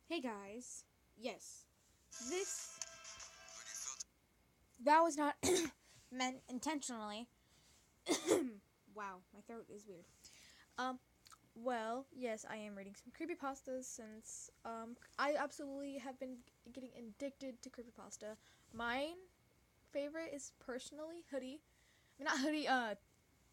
Hey guys, yes, this that was not meant intentionally. Wow, my throat is weird. Um, well, yes, I am reading some creepypastas since I absolutely have been getting addicted to creepypasta. My favorite is personally Hoodie. I mean, not Hoodie,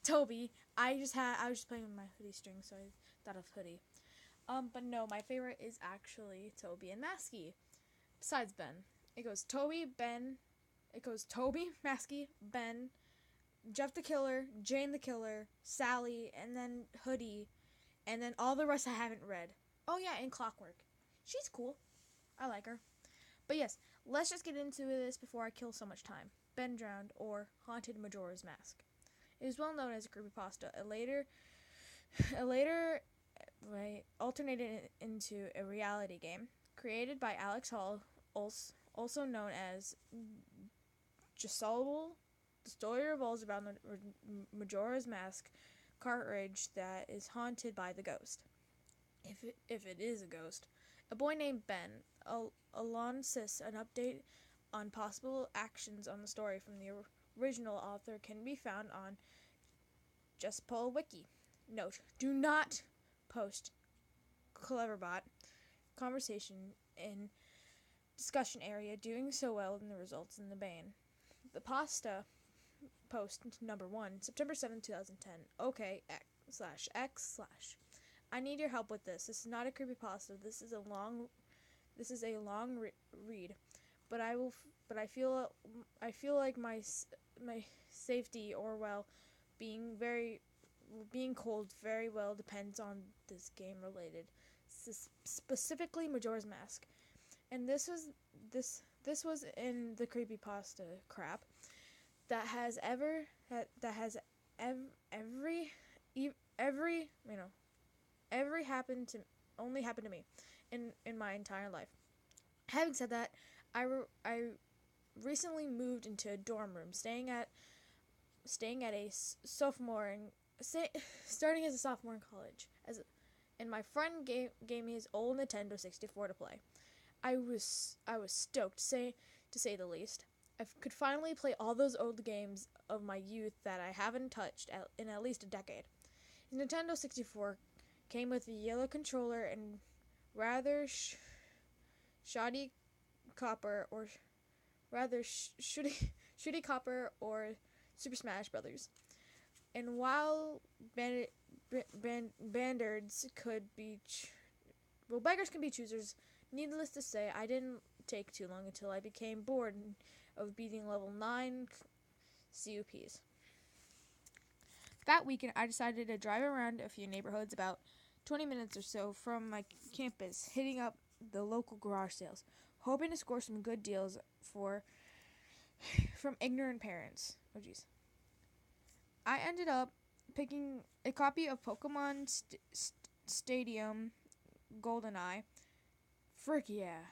Toby. I was just playing with my hoodie string, so I thought of Hoodie. But no, my favorite is actually Toby and Maskey. Besides Ben, it goes Toby, Ben, it goes Toby, Maskey, Ben, Jeff the Killer, Jane the Killer, Sally, and then Hoodie, and then all the rest I haven't read. Oh yeah, and Clockwork. She's cool. I like her. But yes, let's just get into this before I kill so much time. Ben Drowned, or Haunted Majora's Mask. It is well known as a creepypasta. It later alternated into a reality game created by Alex Hall, also known as Giselle. The story revolves around the Majora's Mask cartridge that is haunted by the ghost. If it is a ghost, a boy named Ben announces an update on possible actions on the story from the original author can be found on Just Wiki. Note: do not post Cleverbot conversation in discussion area. Doing so well in the results in the ban. The pasta post number 1, September 7th, 2010. Okay, X/X/. I need your help with this. This is not a creepypasta. This is a long read, but I feel like my safety or being cold very well depends on this game related, specifically Majora's Mask. And this was in the creepypasta crap that has ever that has every every every happened to only happened to me in my entire life. Having said that, I recently moved into a dorm room, staying at a sophomore and starting as a sophomore in college. And my friend gave me his old Nintendo 64 to play. I was stoked, to say the least. I could finally play all those old games of my youth that I haven't touched in at least a decade. The Nintendo 64 came with a yellow controller and rather shoddy copper or rather shitty copper or Super Smash Brothers. And while bandards could be beggars can be choosers, needless to say, I didn't take too long until I became bored of beating level 9 CUPs. That weekend, I decided to drive around a few neighborhoods about 20 minutes or so from my campus, hitting up the local garage sales, hoping to score some good deals from ignorant parents. Oh jeez. I ended up picking a copy of Pokemon Stadium GoldenEye. Frick yeah.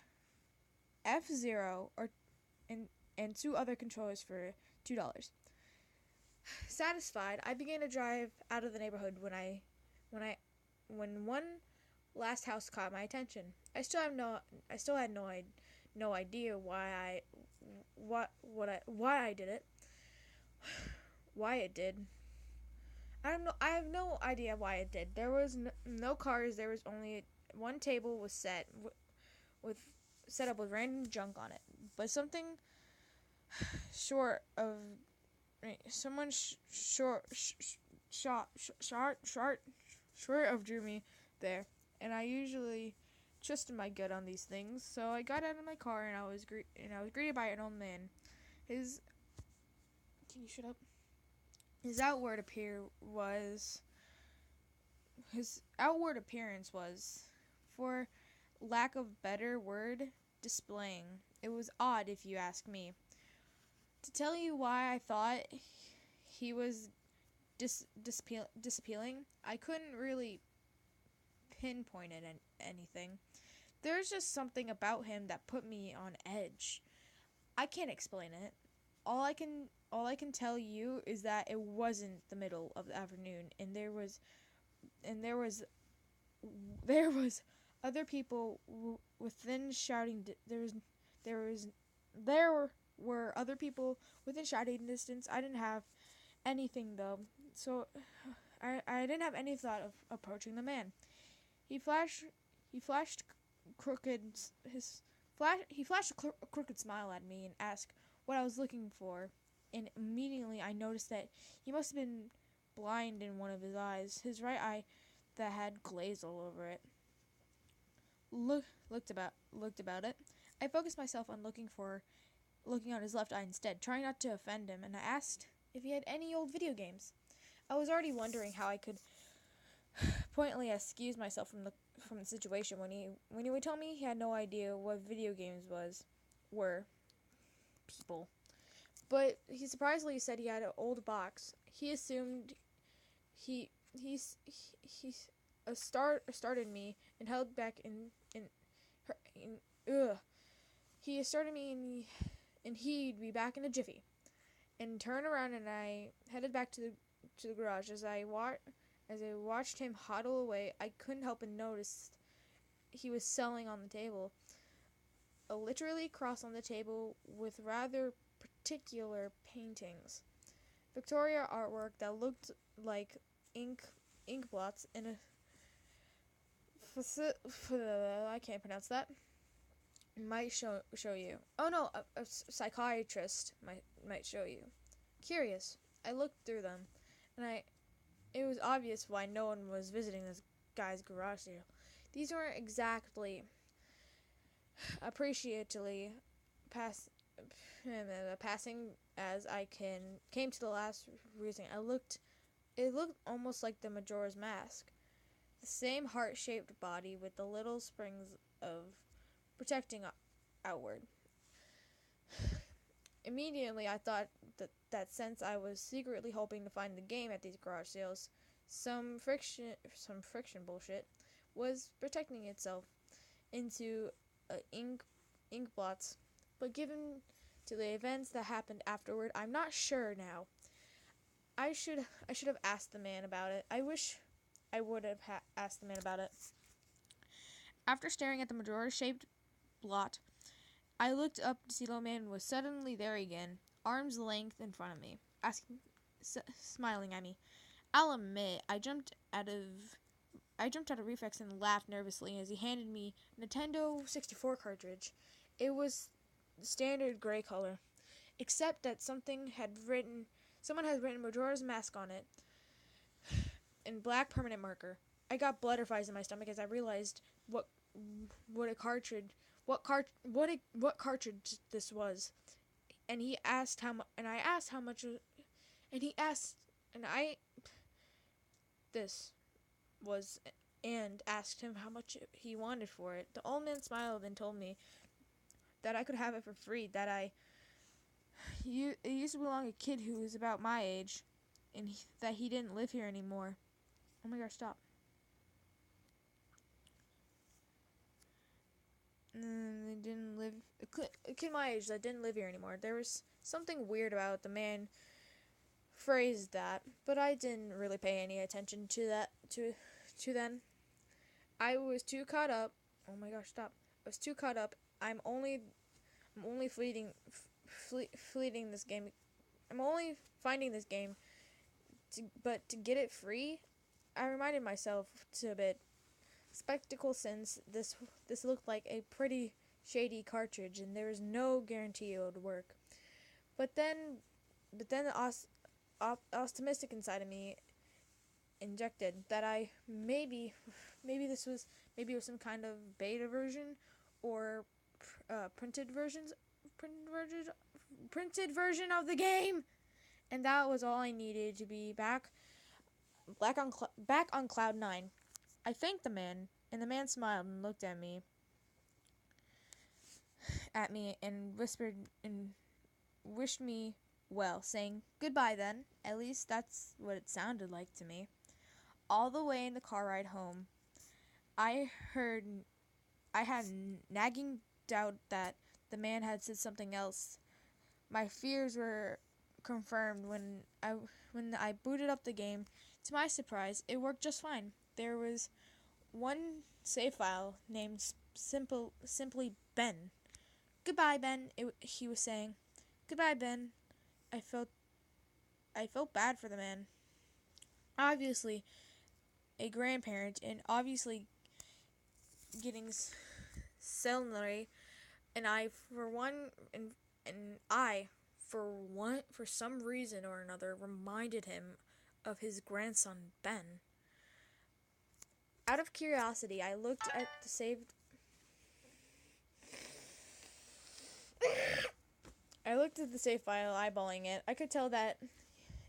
F-Zero and two other controllers for $2. Satisfied, I began to drive out of the neighborhood when one last house caught my attention. I still had no idea why I did it. Why it did. I have no idea why it did. There was no cars. There was only one table was with set up with random junk on it. But something short of someone short of drew me there, and I usually trusted my gut on these things. So I got out of my car and I was greeted by an old man. His Can you shut up? His outward appearance was, for lack of better word, displaying. It was odd, if you ask me. To tell you why I thought he was disappealing, I couldn't really pinpoint it anything. There's just something about him that put me on edge. I can't explain it. All I can tell you is that it wasn't the middle of the afternoon, and there was other people within shouting. There were other people within shouting distance. I didn't have anything though, so I didn't have any thought of approaching the man. He flashed he flashed crooked his flash he flashed a crooked smile at me and asked what I was looking for. And immediately I noticed that he must have been blind in one of his eyes, his right eye that had glaze all over it. Looked about it. I focused myself on looking on his left eye instead, trying not to offend him, and I asked if he had any old video games. I was already wondering how I could pointedly excuse myself from the situation when he would tell me he had no idea what video games were people. But he surprisingly said he had an old box. He assumed he started me and held back he started me and he'd be back in a jiffy. And turned around and I headed back to the garage. As I watched him huddle away, I couldn't help but notice he was selling on the table a literally cross on the table with rather particular paintings. Victoria artwork that looked like ink blots in a I can't pronounce that. Might show you. Oh no, a psychiatrist might show you. Curious, I looked through them, and it was obvious why no one was visiting this guy's garage sale. These weren't exactly appreciatively passing as I came to the last reason. It looked almost like the Majora's Mask. The same heart-shaped body with the little springs of protecting outward. Immediately, I thought that since I was secretly hoping to find the game at these garage sales, some friction bullshit was protecting itself into ink blots. But given to the events that happened afterward, I'm not sure now. I should have asked the man about it. I wish I would have asked the man about it. After staring at the Majora-shaped blot, I looked up to see the man was suddenly there again, arm's length in front of me, smiling at me. I'll admit, I jumped out of reflex and laughed nervously as he handed me a Nintendo 64 cartridge. It was the standard gray color, except that someone had written Majora's Mask on it in black permanent marker. I got butterflies in my stomach as I realized what cartridge this was. And he asked how much, and I asked how much, and he asked, and I this was, and asked him how much he wanted for it. The old man smiled and told me that I could have it for free, it used to belong to a kid who was about my age, and that he didn't live here anymore. Oh my gosh, stop. They didn't live, a kid my age that didn't live here anymore. There was something weird about the man phrased that, but I didn't really pay any attention to that, to then. I was too caught up. Oh my gosh, stop. I was too caught up. I'm only fleeting this game. I'm only finding this game, but to get it free, I reminded myself to a bit spectacle since this looked like a pretty shady cartridge and there was no guarantee it would work. But then the optimistic inside of me injected that maybe it was some kind of beta version or printed version of the game, and that was all I needed to be back on cloud 9. I thanked the man, and the man smiled and looked at me and whispered and wished me well, saying, "Goodbye then." At least that's what it sounded like to me. All the way in the car ride home, I had nagging doubt that the man had said something else. My fears were confirmed when I booted up the game. To my surprise, it worked just fine. There was one save file named simply Ben. Goodbye, Ben. He was saying, "Goodbye, Ben." I felt bad for the man. Obviously, a grandparent, and obviously getting celery, and I for one and I for some reason or another reminded him of his grandson Ben. Out of curiosity, I looked at the saved save file, eyeballing it. I could tell that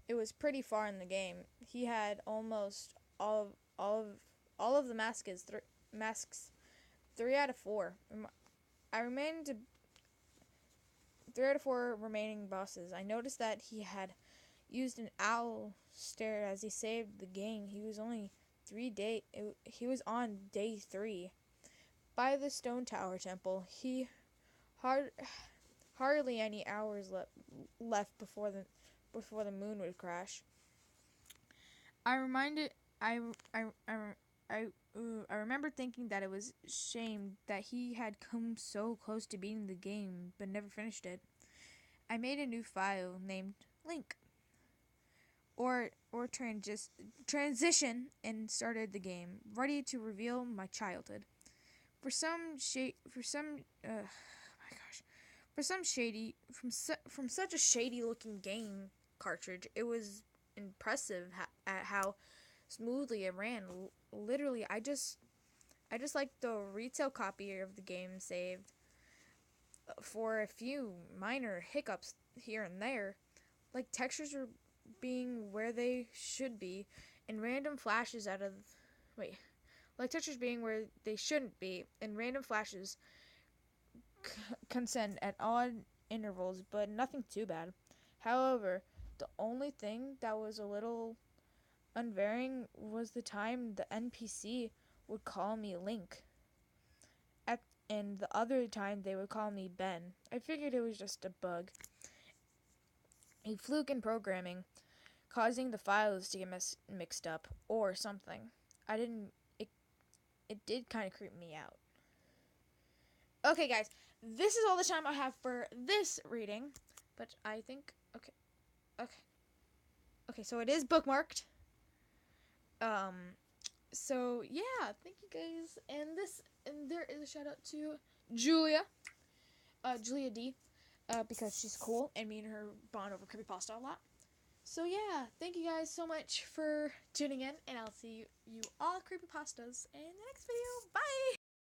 it was pretty far in the game. He had almost all of the masks 3 out of 4. I remained to 3 out of 4 remaining bosses. I noticed that he had used an owl stare as he saved the game. He was only he was on day 3. By the Stone Tower Temple, he hardly any hours left before the moon would crash. I remember thinking that it was a shame that he had come so close to beating the game but never finished it. I made a new file named Link or transition and started the game, ready to reveal my childhood. For some such a shady looking game cartridge, it was impressive at how smoothly it ran. Literally, I just liked the retail copy of the game saved for a few minor hiccups here and there, like textures were being where they should be, and random flashes like textures being where they shouldn't be, and random flashes consent at odd intervals, but nothing too bad. However, the only thing that was a little unvarying was the time the NPC would call me Link, and the other time they would call me Ben. I figured it was just a bug, a fluke in programming, causing the files to get mixed up or something. It did kind of creep me out. Okay, guys, this is all the time I have for this reading, but I think okay, so it is bookmarked. So yeah, thank you guys, and there is a shout out to Julia D, because she's cool, and me and her bond over creepypasta a lot. So yeah, thank you guys so much for tuning in, and I'll see you all creepypastas in the next video. Bye!